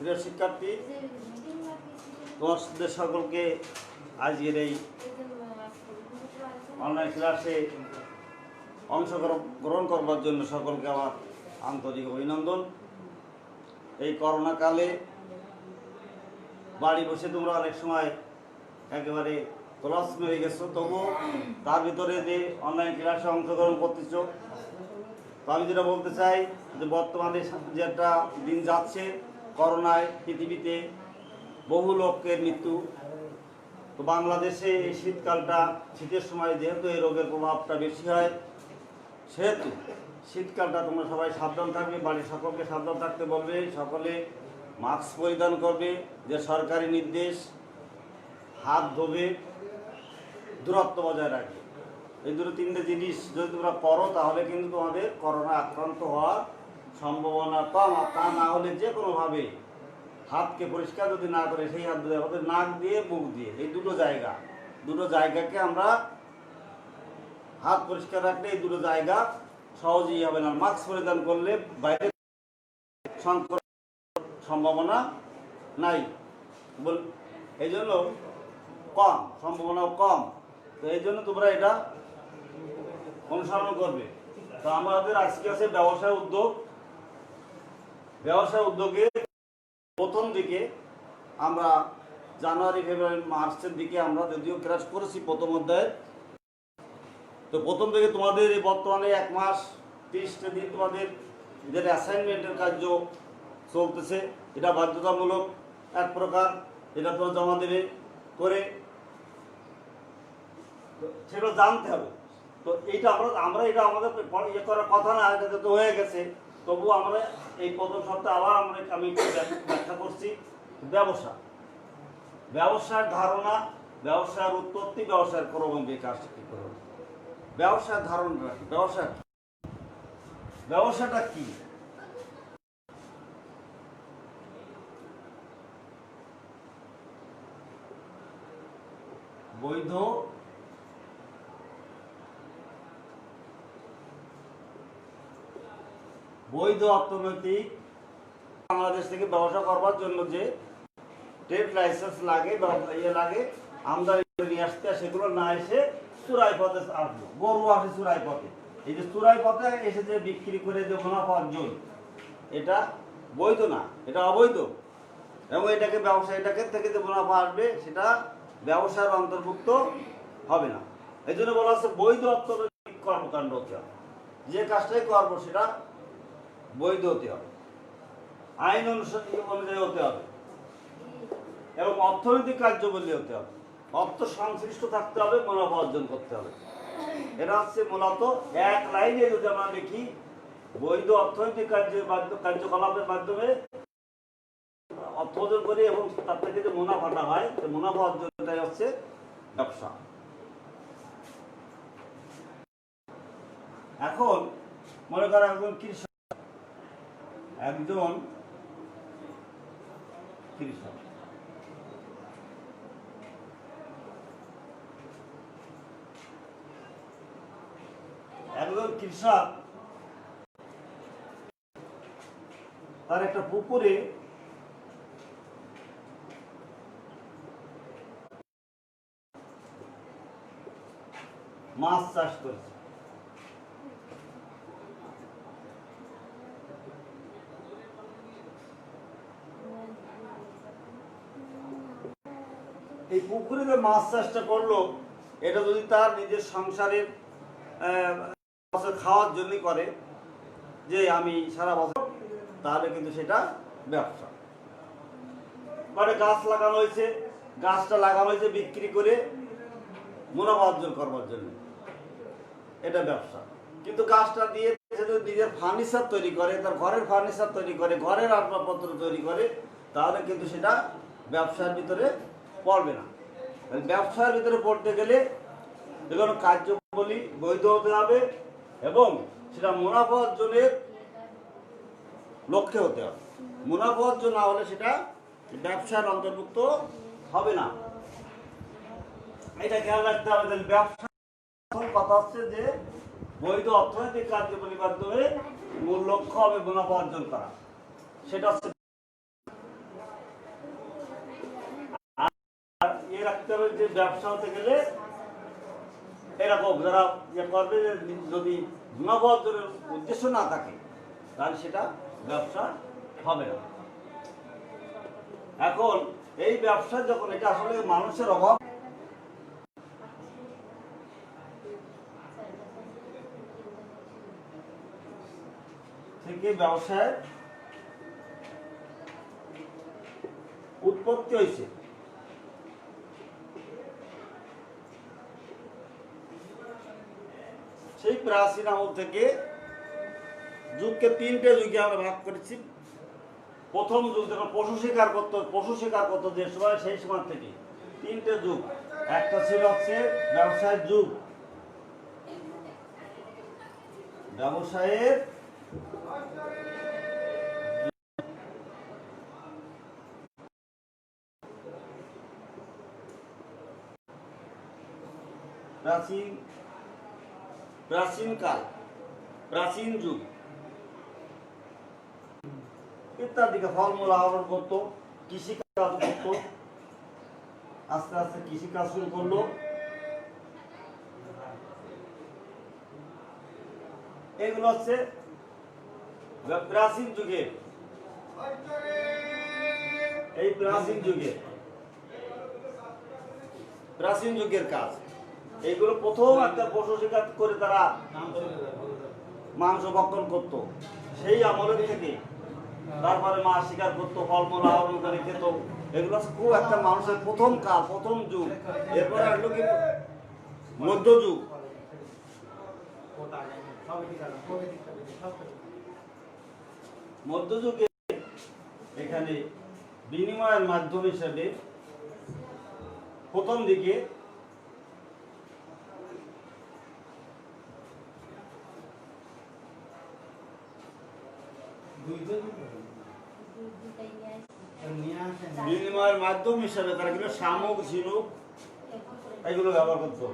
প্রিয় শিক্ষার্থী, তোমাদের সকলকে আজকের এই অনলাইন ক্লাসে অংশগ্রহণ করবার জন্য সকলকে আমার আন্তরিক অভিনন্দন। এই করোনা কালে বাড়ি বসে তোমরা অনেক সময় একেবারে ক্লাস মেরে গেছো, তবুও তার ভিতরে যে অনলাইন ক্লাসে অংশগ্রহণ করতেছ, তো আমি যেটা বলতে চাই যে বর্তমানে যে একটা দিন যাচ্ছে, করোনায় পৃথিবীতে বহু লোকের মৃত্যু। তো বাংলাদেশে এই শীতের সময় যেহেতু এই রোগের প্রভাবটা বেশি হয়, সেহেতু শীতকালটা তোমরা সবাই সাবধান থাকবে, বাড়ির সকলকে সাবধান থাকতে বলবে, সকলে মাস্ক পরিধান করবে, যে সরকারি নির্দেশ, হাত ধোবে, দূরত্ব বজায় রাখবে। এই দুটো তিনটে জিনিস যদি তোমরা করো তাহলে কিন্তু তোমাদের করোনা আক্রান্ত হওয়ার সম্ভাবনা কম। তা না হলে যে কোনোভাবে হাতকে পরিষ্কার যদি না করে, সেই হাত ধুয়ে আমাদের নাক দিয়ে মুখ দিয়ে এই দুটো জায়গাকে আমরা হাত পরিষ্কার রাখলে এই দুটো জায়গা সহজেই হবে না। মাস্ক পরিধান করলে বাইরে সংক্রমণ সম্ভাবনা নাই, এই জন্য কম, সম্ভাবনাও কম। তো এই জন্য তোমরা এটা অনুসরণ করবে। তো আমাদের আজকে আছে ব্যবসায় উদ্যোগে প্রথম দিকে আমরা জানুয়ারি, ফেব্রুয়ারি, মার্চের দিকে আমরা যদিও ক্লাস করেছি প্রথম অধ্যায়ে। তো প্রথম থেকে তোমাদের এই বর্তমানে 1 মাস 30টা দিন তোমাদের যেটা অ্যাসাইনমেন্টের কার্য চলতেছে, এটা বাধ্যতামূলক এক প্রকার, এটা তোমরা জমা দেবে করে, সেটা জানতে হবে। তো এইটা আমরা এটা আমাদের ইয়ে করার কথা না, এটা তো হয়ে গেছে, তবু আমরা এই প্রথম সপ্তাহে আবার আমি ব্যাখ্যা করছি। ব্যবসার ধারণা, ব্যবসার উৎপত্তি, ব্যবসার ক্রম বিকাশ কি করবে, ব্যবসার ধারণা রাখি। ব্যবসাটা কি? বৈধ অর্থনৈতিক বাংলাদেশ থেকে ব্যবসা করবার জন্য যে ট্রেড লাইসেন্স লাগে, আমদানি নিয়ে আসতে, সেগুলো না এসে চোরাই পথে আসলো, গরু আসে চোরাই পথে। এই যে চোরাই পথে এসে যে বিক্রি করে যে মুনাফা অর্জন, এটা বৈধ না, এটা অবৈধ। এবং এটাকে থেকে যে মুনাফা আসবে সেটা ব্যবসার অন্তর্ভুক্ত হবে না। এই জন্য বলা হচ্ছে বৈধ অর্থনৈতিক কর্মকাণ্ড হতে হবে। যে কাজটাই করবো সেটা বৈধ হতে হবে, আইন অনুযায়ী হতে হবে, এবং অর্থনৈতিক কার্যবলী হতে হবে, অর্থ সংশ্লিষ্ট থাকতে হবে, মুনাফা অর্জন করতে হবে। এটা হচ্ছে মূলত এক লাইনে যদি আমরা দেখি, বৈধ অর্থনৈতিক কার্যকলাপের মাধ্যমে অর্থ অর্জন করি এবং তার থেকে যে মুনাফাটা হয়, মুনাফা অর্জনটাই হচ্ছে ব্যবসা। এখন মনে করো একজন কৃষক, একজন কৃষক তার একটা পুকুরে মাছ চাষ করেছে। এই পুকুরে যে মাছ চাষটা করলো, এটা যদি তার নিজের সংসারের খাওয়ার জন্য করে, যে আমি সারা বছর, তাহলে কিন্তু সেটা ব্যবসা। মানে গাছ লাগানো হয়েছে, গাছটা লাগানো হয়েছে বিক্রি করে মুনাফা অর্জন করবার জন্য, এটা ব্যবসা। কিন্তু গাছটা দিয়ে যদি নিজের ফার্নিচার তৈরি করে, তার ঘরের ফার্নিচার তৈরি করে, ঘরের আসবাবপত্র তৈরি করে, তাহলে কিন্তু সেটা ব্যবসার ভিতরে পড়বে না। ব্যবসার ভিতরে পড়তে গেলে এগুলো কার্যবলী বৈধ হতে হবে এবং সেটা মুনাফা অর্জনের লক্ষ্যে হতে হবে। মুনাফা অর্জন না হলে সেটা ব্যবসার অন্তর্ভুক্ত হবে না, এটা খেয়াল রাখতে হবে। ব্যবসা কথা হচ্ছে যে বৈধ অর্থনৈতিক কার্যকলাপের মাধ্যমে মূল লক্ষ্য হবে মুনাফা অর্জন করা, সেটা হচ্ছে। শিখিয়ে রাখতে হবে যে ব্যবসা হতে গেলে এরকম যারা ইয়ে করবে, যদি মুনাফা অর্জনের উদ্দেশ্য না থাকে তাহলে সেটা ব্যবসা হবে না। এখন এই ব্যবসা যখন, এটা আসলে মানুষের অভাব থেকে ব্যবসায়ের উৎপত্তি হয়েছে। সেই প্রাচীন আমল থেকে যুগকে তিনটে যুগে আমরা ভাগ করেছি। প্রথম যুগ যখন পশু শিকার করতো যে সময়, সেই সময় থেকে তিনটে যুগ। একটা ছিল হচ্ছে ব্যবসায়ের যুগ, ব্যবসায়ের প্রাচীনকাল, প্রাচীন যুগ ইত্যাদিকে ফলমূল আহরণ করতো, কৃষিকাজ করতো, আস্তে আস্তে কৃষিকাজ শুরু করলো। এগুলো হচ্ছে প্রাচীন যুগে, এই প্রাচীন যুগের কাজ। এইগুলো প্রথম একটা পশু শিকার করে তারা মাংস ভক্ষণ করতো, সেই আমলের থেকে। তারপরে মাছ শিকার করতো, ফলমূল আহরণ করে খেত। এগুলো খুব একটা মানুষের প্রথম কাল, প্রথম যুগ। এরপরে আসলো কি মধ্যযুগ। মধ্যযুগে এখানে বিনিময়ের মাধ্যম হিসেবে প্রথম দিকে বিনিময়ের মাধ্যম হিসাবে তারা কিন্তু শামুক, ঝিনুক এগুলো ব্যবহার করতো।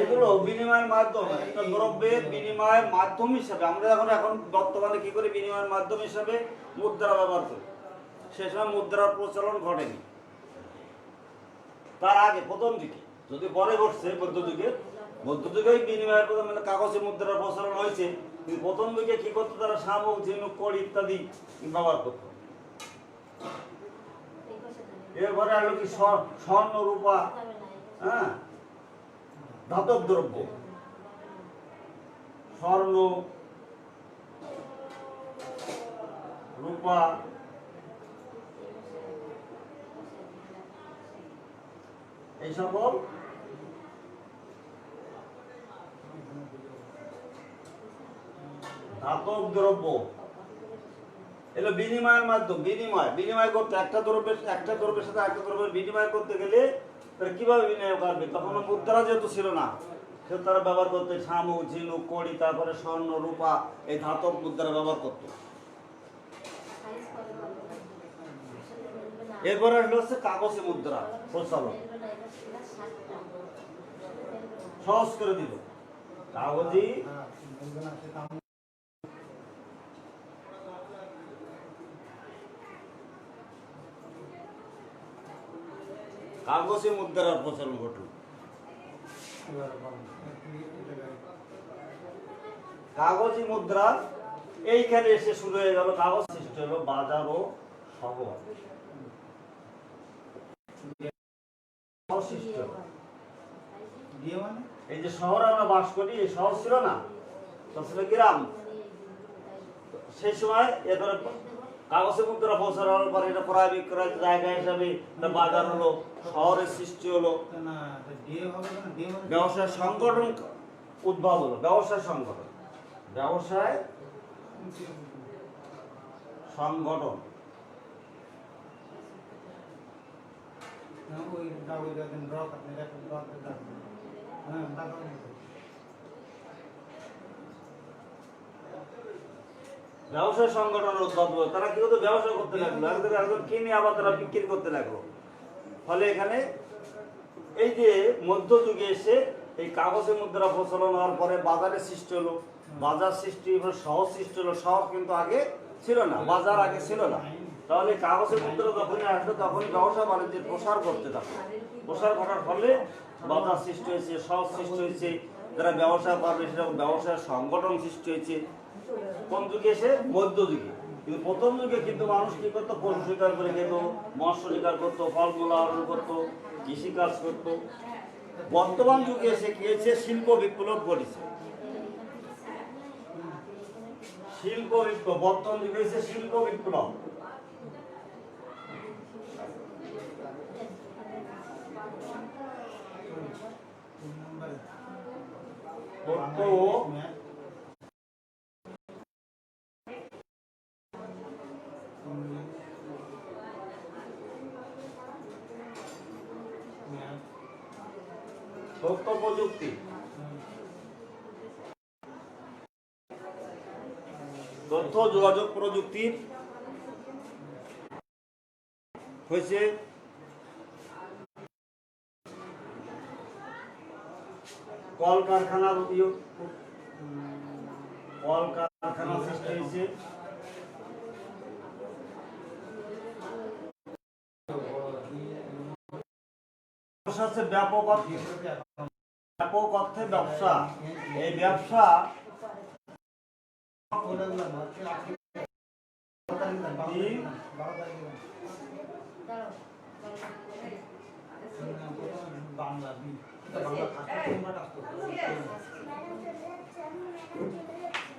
এগুলো বিনিময়ের মাধ্যম, একটা দ্রব্যের বিনিময়ের মাধ্যম হিসাবে। আমরা এখন বর্তমানে কি করে বিনিময়ের মাধ্যম হিসাবে মুদ্রা ব্যবহার করি, সে সময় মুদ্রার প্রচলন ঘটেনি। তার আগে প্রথম দিকে, যদি পরে ঘটছে মধ্যযুগে বিনিময়ের প্রথম মানে কাগজে মুদ্রার প্রচলন হয়েছে, কিন্তু প্রথম দিকে কি করতো তারা শামুক, ঝিনুক, কড়ি ইত্যাদি ব্যবহার করতো। এরপরে হলো কি স্বর্ণ, রূপা, হ্যাঁ, ধাতব দ্রব্য, স্বর্ণ, রূপা, এই সকল ধাতব দ্রব্য এগুলো বিনিময়ের মাধ্যম। বিনিময় করতে একটা দ্রব্যের সাথে একটা দ্রব্যের বিনিময় করতে গেলে তারা কিভাবে বিনিময় করবে? তখন মুদ্রা যেহেতু ছিল না, সে তারা ব্যবহার করতে শামুক, ঝিনুক, কড়ি, তারপরে স্বর্ণ, রূপা, এই ধাতব মুদ্রা ব্যবহার করত। এরপরে আসলে হচ্ছে কাগজে মুদ্রা প্রচলন, সহজ করে দিল কাগজি মুদ্রার প্রচলন ঘটল। কাগজি মুদ্রা এইখানে এসে শুরু হয়ে গেল। কাগজ সৃষ্টি হলো বাজার ও শহর। এই যে শহরে আমরা বাস করি, এই শহর ছিল না, তো ছিল গ্রাম। সেই সময় এরপরে কাগজে মুদ্রা প্রচার হওয়ার পরে এটা ক্রয় বিক্রয় জায়গা হিসাবে বাজার হলো, শহরের সৃষ্টি হলো, ব্যবসায় সংগঠন উদ্ভব হলো। ব্যবসায় সংগঠন ব্যবসায় সংগঠনের উদ্ভব হলো। তারা কি হতো? ব্যবসা করতে লাগলো, একজন কিনে আবার তারা বিক্রি করতে লাগলো। ফলে এখানে এই যে মধ্যযুগে এসে এই কাগজের মুদ্রা প্রচলন হওয়ার পরে বাজারের সৃষ্টি হলো, বাজার সৃষ্টি হলো, শহর সৃষ্টি হলো। শহর কিন্তু আগে ছিল না, বাজার আগে ছিল না। তাহলে কাগজের মুদ্রা যখনই আসলো তখনই ব্যবসা বাণিজ্যের প্রসার করতে থাকে। প্রসার করার ফলে বাজার সৃষ্টি হয়েছে, শহর সৃষ্টি হয়েছে, যারা ব্যবসা করবে সেরকম ব্যবসার সংগঠন সৃষ্টি হয়েছে। কোন যুগে এসে? মধ্যযুগে। কিন্তু প্রথম যুগে কিন্তু মানুষ কি করতো? পশু শিকার করে খেত, মৎস্য শিকার করতো, ফলমূল আহরণ করতো, কৃষিকাজ করতো। বর্তমান যুগে এসে কি হয়েছে? শিল্প বিপ্লব ঘটেছে। শিল্প বিপ্লব, বর্তমান যুগে এসে শিল্প বিপ্লব। তথ্য প্রযুক্তি, তথ্য যোগাযোগ প্রযুক্তির হয়েছে কলকারখানার উপযোগ, কলকারখানা সৃষ্টি হয়েছে। ব্যাপক অর্থে ব্যবসা। এই ব্যবসা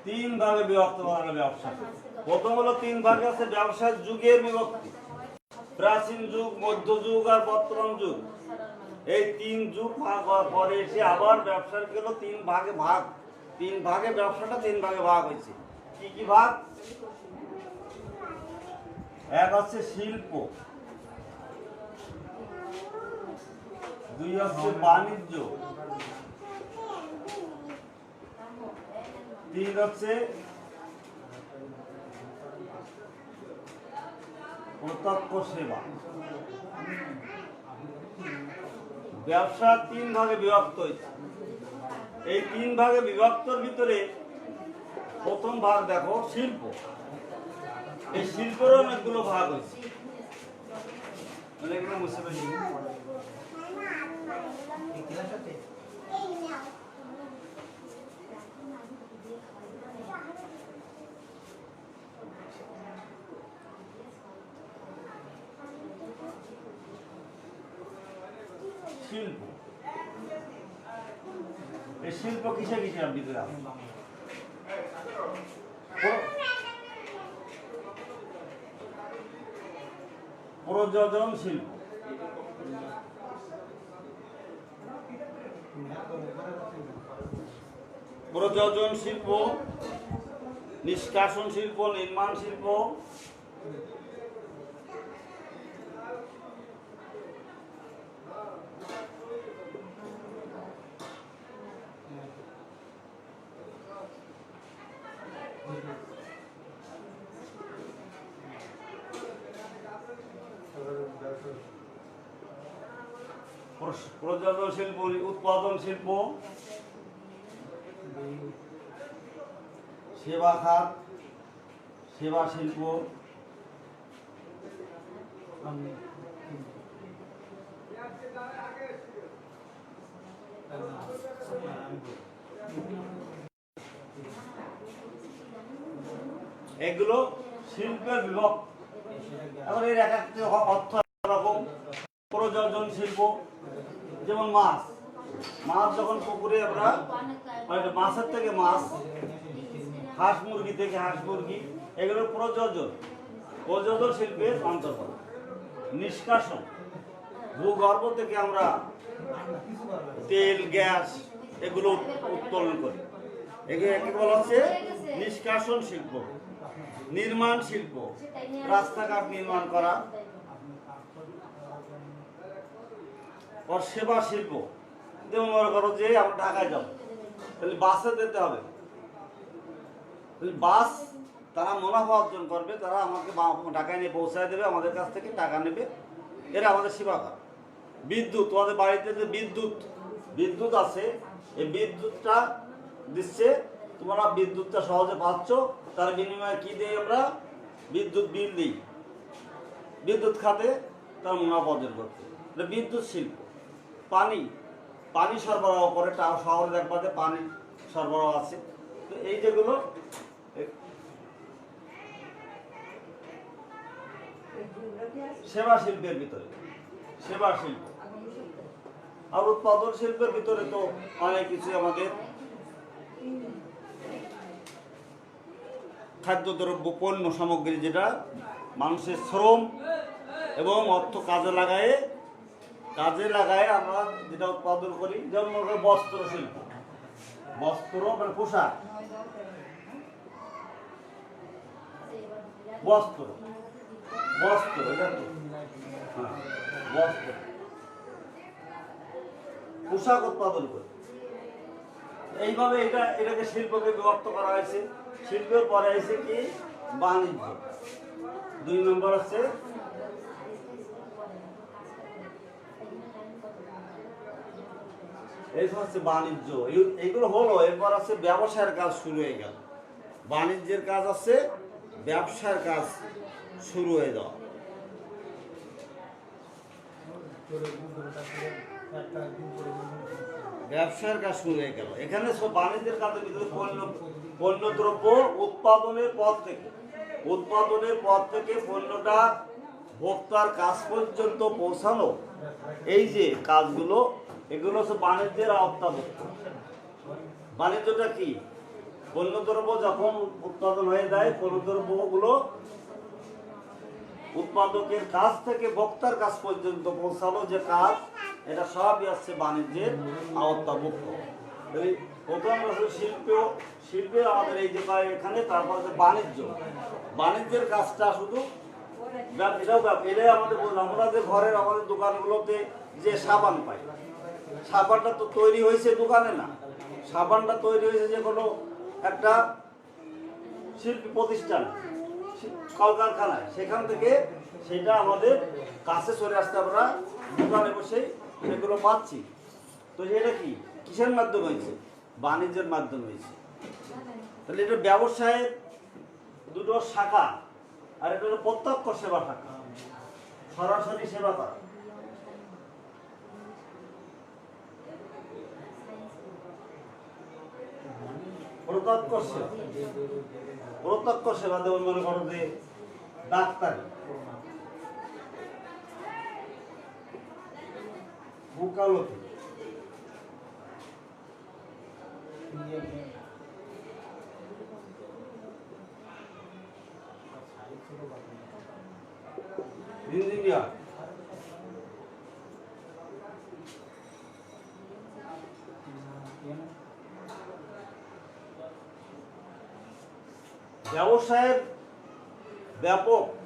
তিন ভাগে বিভক্ত করা হলো ব্যবসা। প্রথম হলো তিন ভাগে আছে ব্যবসার যুগের বিভক্তি, প্রাচীন যুগ, মধ্যযুগ আর বর্তমান যুগ। এই তিন যুগ ভাগ হওয়ার পরে এসে আবার ব্যবসার গেল তিন ভাগে ভাগ। তিন ভাগে ব্যবসাটা তিন ভাগে ভাগ হয়েছে। কি কি ভাগ? এক হচ্ছে শিল্প, দুই হচ্ছে বাণিজ্য, তিন হচ্ছে প্রত্যক্ষ সেবা। ব্যবসা তিন ভাগে বিভক্ত হয়েছে। এই তিন ভাগে বিভক্তর ভিতরে প্রথম ভাগ দেখো শিল্প। এই শিল্পের অনেকগুলো ভাগ হয়েছে। শিল্প, এই শিল্প কিসে কিসে ভিতরে আছে? প্রযোজন শিল্প, প্রযোজন শিল্প, নিষ্কাশন শিল্প, নির্মাণ শিল্প, প্রযোজন শিল্প, উৎপাদন শিল্প, সেবা খাত, সেবা শিল্প, এগুলো শিল্পের বিভক্ত। এখন এর এক একটি অর্থ এরকম। প্রযোজন শিল্প যেমন মাছ, মাছ যখন পুকুরে আমরা মাছের থেকে মাছ, হাঁস মুরগি থেকে হাঁস মুরগি, এগুলো প্রযোজন, প্রযোজন শিল্পের অন্তর্গত। নিষ্কাশন, ভূগর্ভ থেকে আমরা তেল, গ্যাস এগুলো উত্তোলন করি, একে বলা হচ্ছে নিষ্কাশন শিল্প। নির্মাণ শিল্প, রাস্তাঘাট নির্মাণ করা। আর সেবা শিল্প, যেমন মনে করো যে আমরা ঢাকায় যাবো, তাহলে বাসে যেতে হবে, বাস তারা মুনাফা অর্জন করবে, তারা আমাকে ঢাকায় নিয়ে পৌঁছায় দেবে, আমাদের কাছ থেকে টাকা নেবে, এরা আমাদের সেবা করে। বিদ্যুৎ, তোমাদের বাড়িতে যে বিদ্যুৎ আছে, এই বিদ্যুৎটা দিচ্ছে, তোমরা বিদ্যুৎটা সহজে পাচ্ছ, তার বিনিময়ে কি দিই আমরা? বিদ্যুৎ বিল দিই বিদ্যুৎ খাতে, তার মুনাফা অর্জন করতে। এটা বিদ্যুৎ শিল্প। পানি সরবরাহ করে, শহরে দেখবাতে পানি সরবরাহ আছে। তো এই যেগুলো সেবা শিল্পের ভিতরে, সেবা শিল্প আর উৎপাদন শিল্পের ভিতরে তো অনেক কিছু আমাদের খাদ্যদ্রব্য, পণ্য সামগ্রী, যেটা মানুষের শ্রম এবং অর্থ কাজে লাগায় আমরা যেটা উৎপাদন করি। যেমন বস্ত্র শিল্প, বস্ত্র মানে পোশাক, বস্ত্র এটা তো বস্ত্র, পোশাক উৎপাদন করে। এইভাবে এটাকে শিল্পকে বিভক্ত করা হয়েছে। শিল্পের পরে আছে কি? বাণিজ্য। 2 নম্বর আছে এই হচ্ছে বাণিজ্য। এইগুলো হলো। এরপর আছে ব্যবসায়ের কাজ শুরু হয়ে গেল। বাণিজ্যের কাজ আছে, ব্যবসার কাজ শুরু হয়ে যাওয়া। ব্যবসার কাজ শুরু হয়ে গেল। এখানে সব বাণিজ্যের কাজের ভিতরে পণ্যদ্রব্য উৎপাদনের পর থেকে পণ্যটা ভোক্তার কাছ পর্যন্ত পৌঁছানো, এই যে কাজগুলো, এগুলো হচ্ছে বাণিজ্যের আওতাভুক্ত। বাণিজ্যটা কি? পণ্যদ্রব্য যখন উৎপাদন হয়ে যায়, পণ্যদ্রব্যগুলো উৎপাদকের কাছ থেকে ভোক্তার কাছ পর্যন্ত পৌঁছানো যে কাজ, এটা সবই আসছে বাণিজ্যের আওতাভুক্ত। প্রথম শিল্পে আমাদের এই যে এখানে, তারপর হচ্ছে বাণিজ্যের কাজটা শুধু এটাই আমাদের আমরা যে ঘরের আমাদের দোকানগুলোতে যে সাবান পাই, সাবানটা তো তৈরি হয়েছে দোকানে না, সাবানটা তৈরি হয়েছে যে কোনো একটা শিল্পী প্রতিষ্ঠান, কলকারখানায়। সেখান থেকে সেটা আমাদের কাছে চলে আসতে আমরা দোকানে বসেই সেগুলো পাচ্ছি। তো এটা কি কিসের মাধ্যমে হয়েছে? বাণিজ্যের মাধ্যমে হয়েছে। তাহলে এটা ব্যবসায়ের দুটো শাখা, আর এটা হলো প্রত্যক্ষ সেবা শাখা, সরাসরি সেবা করা। প্রত্যক্ষ সেবা দেবো, মনে করো যে ডাক্তারি, ওকালতি, ইঞ্জিনিয়ার,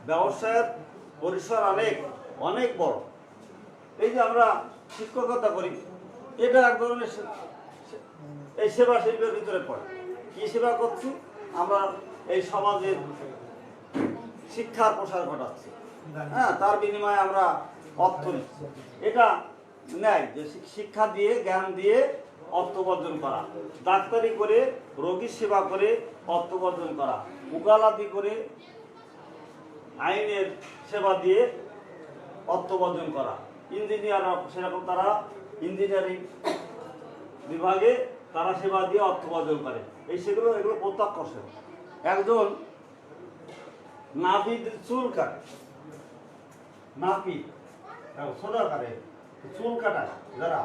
ব্যবসায়ের পরিসর অনেক বড়। এই যে আমরা শিক্ষকতা করি, এটা এক ধরনের এই সেবা শিল্পের ভিতরে পড়ে। কি সেবা করছি আমরা? এই সমাজের শিক্ষার প্রসার ঘটাচ্ছি, হ্যাঁ, তার বিনিময়ে আমরা অর্থ নিচ্ছি। এটা ন্যায় যে শিক্ষা দিয়ে, জ্ঞান দিয়ে অর্থ উপার্জন করা, ডাক্তারি করে রোগীর সেবা করে অর্থ উপার্জন করা, উকালাতি করে আইনের সেবা দিয়ে অর্থ উপার্জন করা। ইঞ্জিনিয়াররা সেরকম, তারা ইঞ্জিনিয়ারিং বিভাগে তারা সেবা দিয়ে অর্থ উপার্জন করে। এগুলো প্রত্যক্ষ সেবা। একজন নাপিত চুল কাটে, নাপিত সোজা কাটে, চুল কাটায় যারা,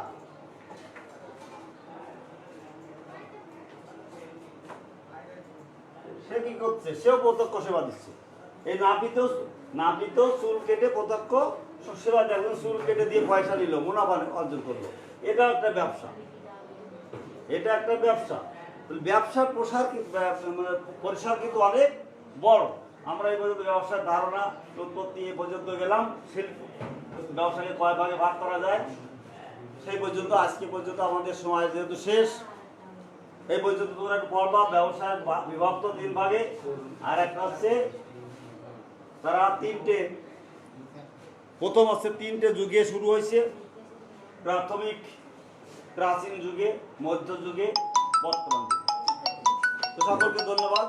সে কি করছে? সেও প্রত্যক্ষ সেবা দিচ্ছে। এই নাপিত চুল কেটে প্রত্যক্ষ সেবা দেখুন, চুল কেটে দিয়ে পয়সা নিল, মুনাফা অর্জন করলো। এটা একটা ব্যবসা। ব্যবসার পরিসর কিন্তু অনেক বড়। আমরা এই পর্যন্ত ব্যবসার ধারণা উৎপত্তি এ পর্যন্ত গেলাম। শিল্প ব্যবসাকে কয় ভাগে ভাগ করা যায় সেই পর্যন্ত, আজকে পর্যন্ত আমাদের সময় যেহেতু শেষ, এই পর্যন্ত তোমরা একটু পড়বা। ব্যবসায় বিভক্ত 3 ভাগে। আর একটা হচ্ছে তারা প্রথম হচ্ছে 3টে যুগে শুরু হয়েছে। প্রাথমিক, প্রাচীন যুগে, মধ্যযুগে, বর্তমান যুগে। তো সকলকে ধন্যবাদ।